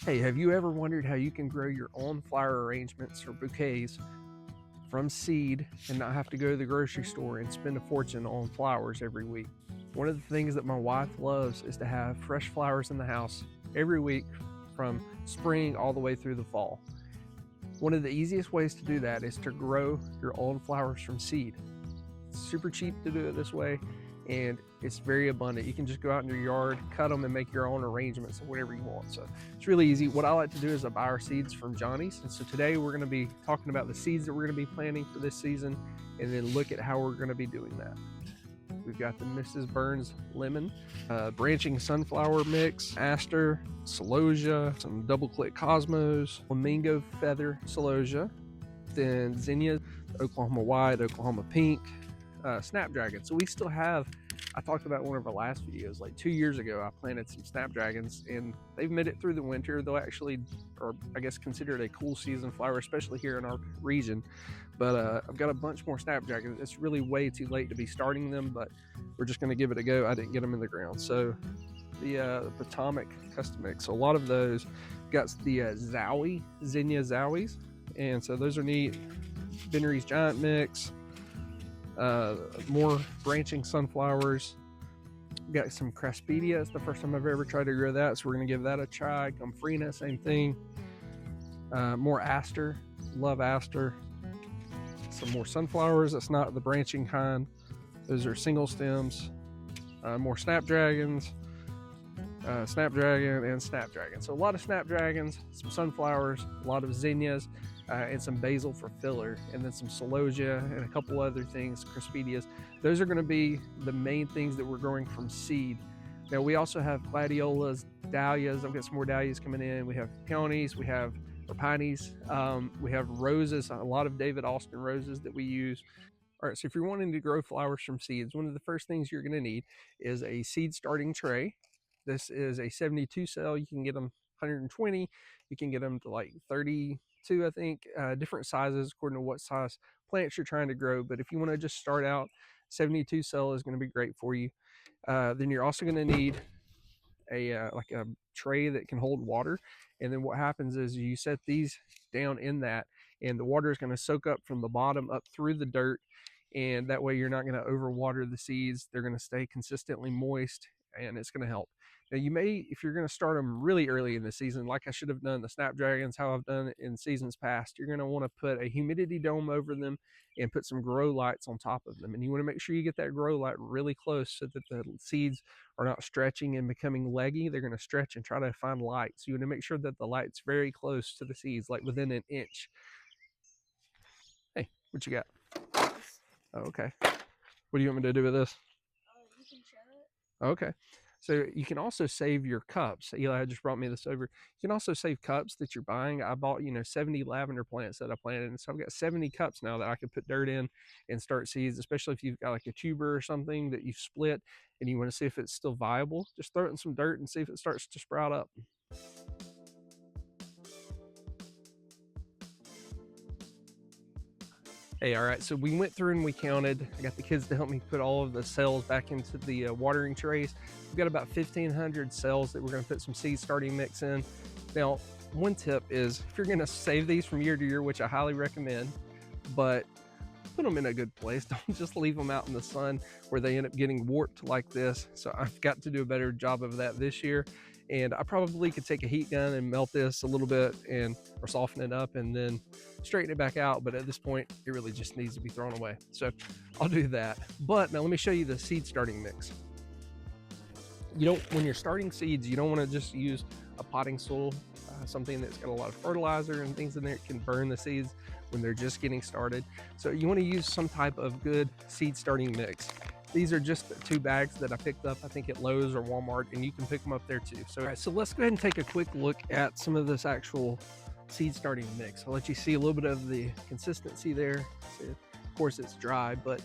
Hey, have you ever wondered how you can grow your own flower arrangements or bouquets from seed and not have to go to the grocery store and spend a fortune on flowers every week? One of the things that my wife loves is to have fresh flowers in the house every week from spring all the way through the fall. One of the easiest ways to do that is to grow your own flowers from seed. It's super cheap to do it this way, and it's very abundant. You can just go out in your yard, cut them, and make your own arrangements of whatever you want. So it's really easy. What I like to do is I buy our seeds from Johnny's. And so today we're going to be talking about the seeds that we're going to be planting for this season, and then look at how we're going to be doing that. We've got the Mrs. Burns lemon, branching sunflower mix, aster, celosia, some double click cosmos, flamingo feather celosia, then zinnia, Oklahoma white, Oklahoma pink, snapdragon. So we still have, I talked about one of our last videos, like 2 years ago, I planted some snapdragons and they've made it through the winter. They'll actually, or I guess considered a cool season flower, especially here in our region. But I've got a bunch more snapdragons. It's really way too late to be starting them, but we're just gonna give it a go. I didn't get them in the ground. So the Potomac custom mix. So a lot of those got the Zowie, zinnia Zowies. And so those are neat. Bennery's giant mix, more branching sunflowers. We've got some Craspedia. It's the first time I've ever tried to grow that, so we're gonna give that a try. Gumfrina, same thing. More aster, love aster. Some more sunflowers. That's not the branching kind. Those are single stems. More snapdragons. Snapdragon and snapdragon. So a lot of snapdragons, some sunflowers, a lot of zinnias, and some basil for filler, and then some celosia and a couple other things, Crispedias. Those are going to be the main things that we're growing from seed. Now we also have gladiolas, dahlias. I've got some more dahlias coming in. We have peonies, we have pinnies, we have roses, a lot of David Austin roses that we use. All right, so if you're wanting to grow flowers from seeds, one of the first things you're going to need is a seed starting tray. This is a 72 cell. You can get them 120. You can get them to like 32, I think. Different sizes according to what size plants you're trying to grow. But if you want to just start out, 72 cell is going to be great for you. Then you're also going to need like a tray that can hold water. And then what happens is you set these down in that, and the water is going to soak up from the bottom up through the dirt. And that way you're not going to overwater the seeds. They're going to stay consistently moist, and it's going to help. Now you may, if you're going to start them really early in the season, like I should have done the snapdragons, how I've done it in seasons past, you're going to want to put a humidity dome over them and put some grow lights on top of them. And you want to make sure you get that grow light really close so that the seeds are not stretching and becoming leggy. They're going to stretch and try to find light. So you want to make sure that the light's very close to the seeds, like within an inch. Hey, what you got? Oh, okay. What do you want me to do with this? You can show it. Okay. So you can also save your cups. Eli just brought me this over. You can also save cups that you're buying. I bought, 70 lavender plants that I planted. And so I've got 70 cups now that I could put dirt in and start seeds, especially if you've got like a tuber or something that you've split and you want to see if it's still viable. Just throw it in some dirt and see if it starts to sprout up. Hey, all right, so we went through and we counted. I got the kids to help me put all of the cells back into the watering trays. We've got about 1,500 cells that we're gonna put some seed starting mix in. Now, one tip is if you're gonna save these from year to year, which I highly recommend, but put them in a good place. Don't just leave them out in the sun where they end up getting warped like this. So I've got to do a better job of that this year. And I probably could take a heat gun and melt this a little bit or soften it up and then straighten it back out. But at this point, it really just needs to be thrown away. So I'll do that. But now let me show you the seed starting mix. When you're starting seeds, you don't want to just use a potting soil, something that's got a lot of fertilizer and things in there. It can burn the seeds when they're just getting started. So you want to use some type of good seed starting mix. These are just 2 bags that I picked up, I think at Lowe's or Walmart, and you can pick them up there too. So, all right, so let's go ahead and take a quick look at some of this actual seed starting mix. I'll let you see a little bit of the consistency there. So, of course, it's dry, but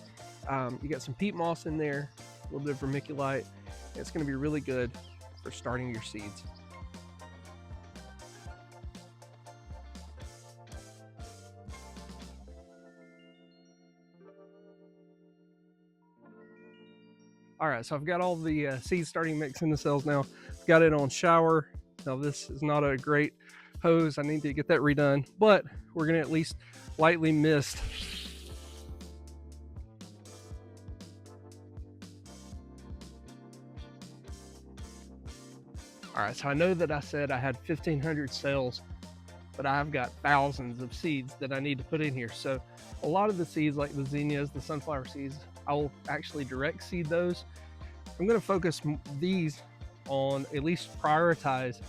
you got some peat moss in there, a little bit of vermiculite. It's going to be really good for starting your seeds. All right, so I've got all the seed starting mix in the cells now. Got it on shower Now this is not a great hose. I need to get that redone, but we're gonna at least lightly mist. All right, so I know that I said I had 1,500 cells, but I've got thousands of seeds that I need to put in here. So a lot of the seeds, like the zinnias, the sunflower seeds, I'll actually direct seed those. I'm gonna focus these on at least prioritize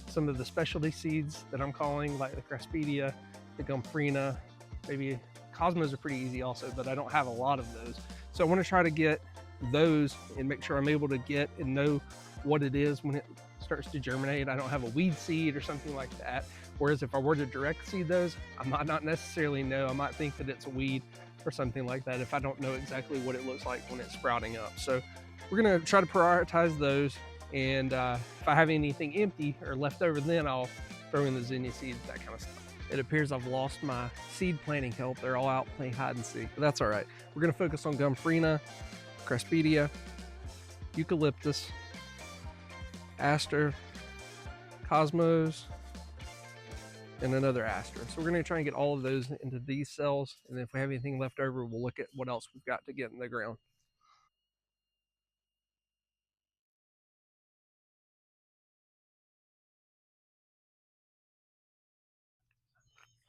some of the specialty seeds that I'm calling, like the craspedia, the gumfrina, maybe cosmos are pretty easy also, but I don't have a lot of those. So I want to try to get those and make sure I'm able to get and know what it is when it starts to germinate. I don't have a weed seed or something like that. Whereas if I were to direct seed those, I might not necessarily know. I might think that it's a weed or something like that if I don't know exactly what it looks like when it's sprouting up. So we're gonna try to prioritize those. And if I have anything empty or left over, then I'll throw in the zinnia seeds, that kind of stuff. It appears I've lost my seed planting help. They're all out playing hide and seek, but that's all right. We're gonna focus on gumfrina, craspedia, eucalyptus, aster, cosmos, and another aster. So we're gonna try and get all of those into these cells, and if we have anything left over, we'll look at what else we've got to get in the ground.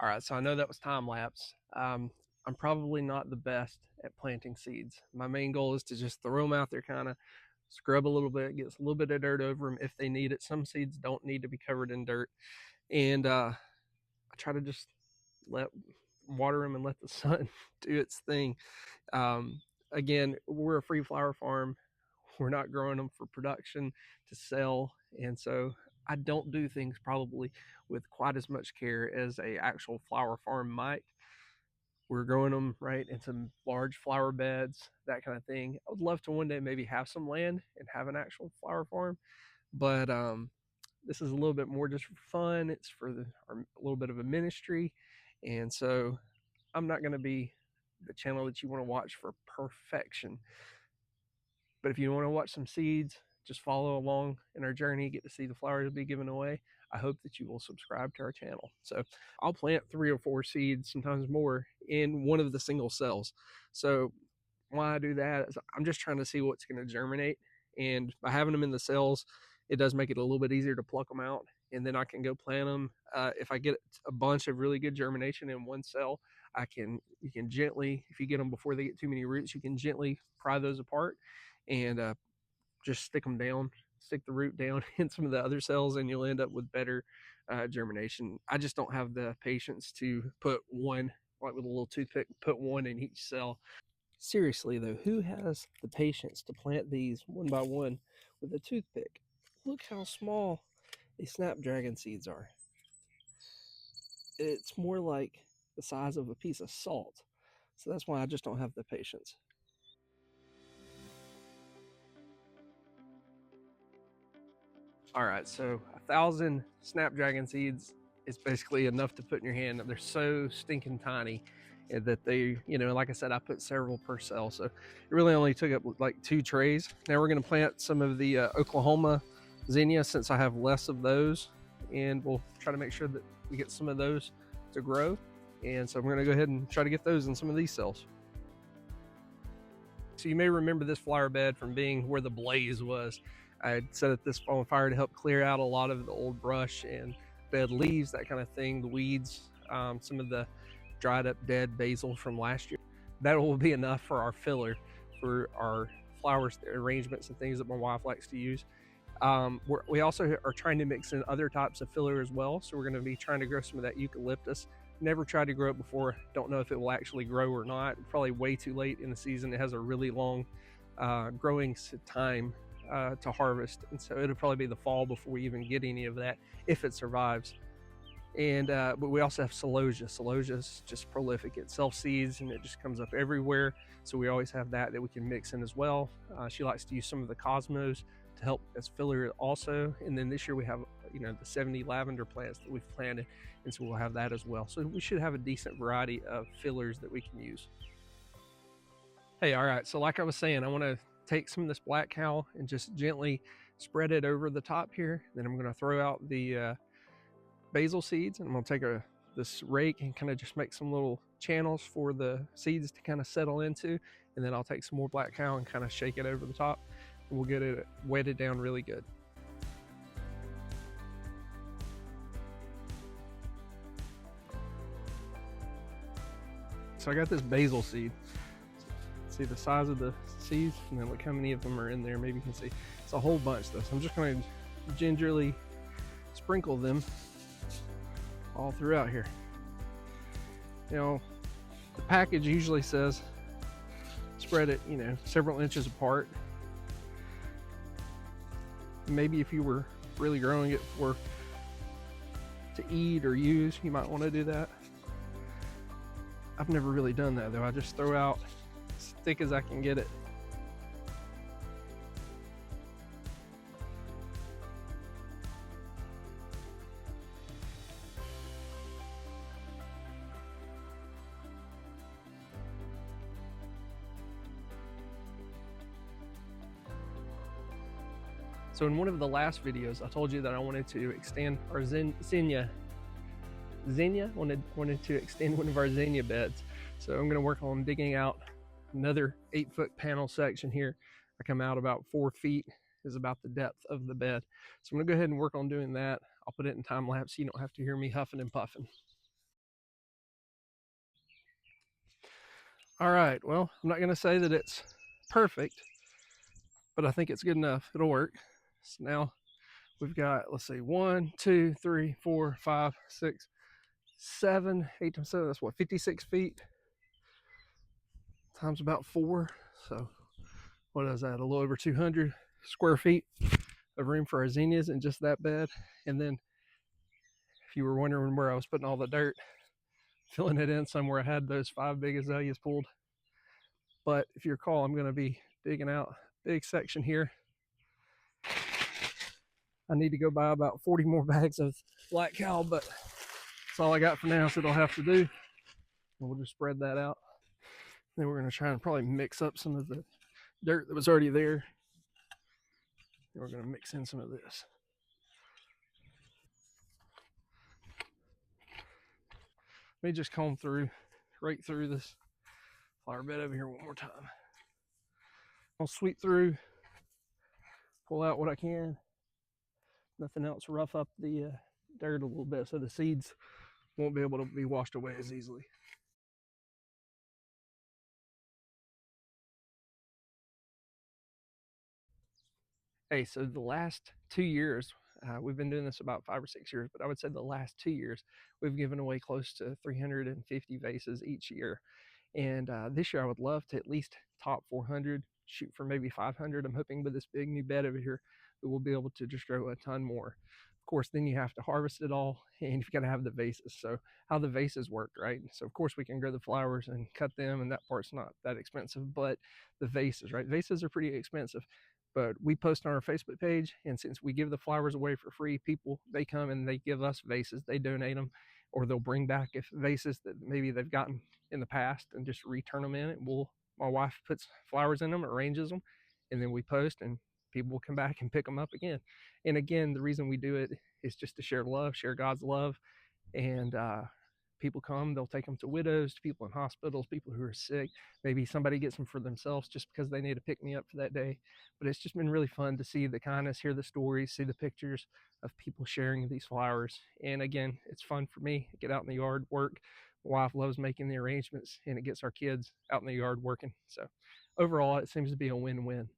All right, so I know that was time lapse. I'm probably not the best at planting seeds. My main goal is to just throw them out there, kind of scrub a little bit, get a little bit of dirt over them if they need it. Some seeds don't need to be covered in dirt, and I try to just let water them and let the sun do its thing. Um, Again, we're a free flower farm. We're not growing them for production to sell, and so I don't do things probably with quite as much care as a actual flower farm might. We're growing them right in some large flower beds, that kind of thing. I would love to one day maybe have some land and have an actual flower farm, but this is a little bit more just for fun. It's for a little bit of a ministry, and so I'm not going to be the channel that you want to watch for perfection. But if you want to watch some seeds, just follow along in our journey, get to see the flowers be given away. I hope that you will subscribe to our channel. So I'll plant 3 or 4 seeds, sometimes more, in one of the single cells. So why I do that is I'm just trying to see what's going to germinate. And by having them in the cells, it does make it a little bit easier to pluck them out. And then I can go plant them. If I get a bunch of really good germination in one cell, you can gently, if you get them before they get too many roots, you can gently pry those apart and just stick them down, stick the root down in some of the other cells, and you'll end up with better germination. I just don't have the patience to put one, like with a little toothpick, put one in each cell. Seriously though, who has the patience to plant these one by one with a toothpick? Look how small these snapdragon seeds are. It's more like the size of a piece of salt. So that's why I just don't have the patience. All right, so 1,000 snapdragon seeds is basically enough to put in your hand. They're so stinking tiny that they, like I said, I put several per cell, so it really only took up like 2 trays. Now we're going to plant some of the Oklahoma zinnia since I have less of those, and we'll try to make sure that we get some of those to grow. And so we're going to go ahead and try to get those in some of these cells. So you may remember this flower bed from being where the blaze was. I had set this on fire to help clear out a lot of the old brush and dead leaves, that kind of thing, the weeds, some of the dried up dead basil from last year. That will be enough for our filler, for our flowers arrangements and things that my wife likes to use. We also are trying to mix in other types of filler as well. So we're going to be trying to grow some of that eucalyptus. Never tried to grow it before. Don't know if it will actually grow or not. Probably way too late in the season. It has a really long growing time to harvest. And so it'll probably be the fall before we even get any of that, if it survives. And but we also have celosia. Celosia is just prolific. It self-seeds and it just comes up everywhere. So we always have that we can mix in as well. She likes to use some of the cosmos to help as filler also. And then this year we have the 70 lavender plants that we've planted, and so we'll have that as well. So we should have a decent variety of fillers that we can use. Hey, all right, so like I was saying, I want to take some of this black cow and just gently spread it over the top here. Then I'm going to throw out the basil seeds, and I'm going to take this rake and kind of just make some little channels for the seeds to kind of settle into. And then I'll take some more black cow and kind of shake it over the top, and we'll get it wetted down really good. So I got this basil seed. See the size of the seeds, and then look how many of them are in there. Maybe you can see it's a whole bunch though. So I'm just going to gingerly sprinkle them all throughout here. You know, the package usually says spread it, you know, several inches apart. Maybe if you were really growing it for to eat or use, you might want to do that. I've never really done that though. I just throw out as thick as I can get it. So in one of the last videos, I told you that I wanted to extend our zinnia wanted to extend one of our zinnia beds. So I'm going to work on digging out another 8-foot panel section here. I come out about 4 feet is about the depth of the bed. So I'm going to go ahead and work on doing that. I'll put it in time lapse so you don't have to hear me huffing and puffing. All right, well, I'm not going to say that it's perfect, but I think it's good enough. It'll work. So now we've got, let's see, 1, 2, 3, 4, 5, 6, 7, 8 times 7, that's what, 56 feet times about 4. So what is that, a little over 200 square feet of room for our zinnias in just that bed. And then if you were wondering where I was putting all the dirt, filling it in somewhere I had those 5 big azaleas pulled. But if you recall, I'm going to be digging out a big section here. I need to go buy about 40 more bags of black cow, but that's all I got for now, so it'll have to do. And we'll just spread that out. Then we're going to try and probably mix up some of the dirt that was already there. Then we're going to mix in some of this. Let me just comb through, right through this flower bed over here one more time. I'll sweep through, pull out what I can. Nothing else, rough up the dirt a little bit so the seeds won't be able to be washed away as easily. Hey, so the last 2 years, we've been doing this about 5 or 6 years, but I would say the last 2 years, we've given away close to 350 vases each year. And this year I would love to at least top 400, shoot for maybe 500. I'm hoping with this big new bed over here that we'll be able to just grow a ton more. Of course, then you have to harvest it all, and you've got to have the vases. So how the vases work, right? So of course we can grow the flowers and cut them, and that part's not that expensive, but the vases, right? Vases are pretty expensive. But we post on our Facebook page, and since we give the flowers away for free, people, they come and they give us vases, they donate them, or they'll bring back if vases that maybe they've gotten in the past and just return them in. My wife puts flowers in them, arranges them, and then we post, and people will come back and pick them up again. And again, the reason we do it is just to share love, share God's love. And people come, they'll take them to widows, to people in hospitals, people who are sick. Maybe somebody gets them for themselves just because they need to pick me up for that day. But it's just been really fun to see the kindness, hear the stories, see the pictures of people sharing these flowers. And again, it's fun for me. Get out in the yard, work. My wife loves making the arrangements, and it gets our kids out in the yard working. So overall, it seems to be a win-win.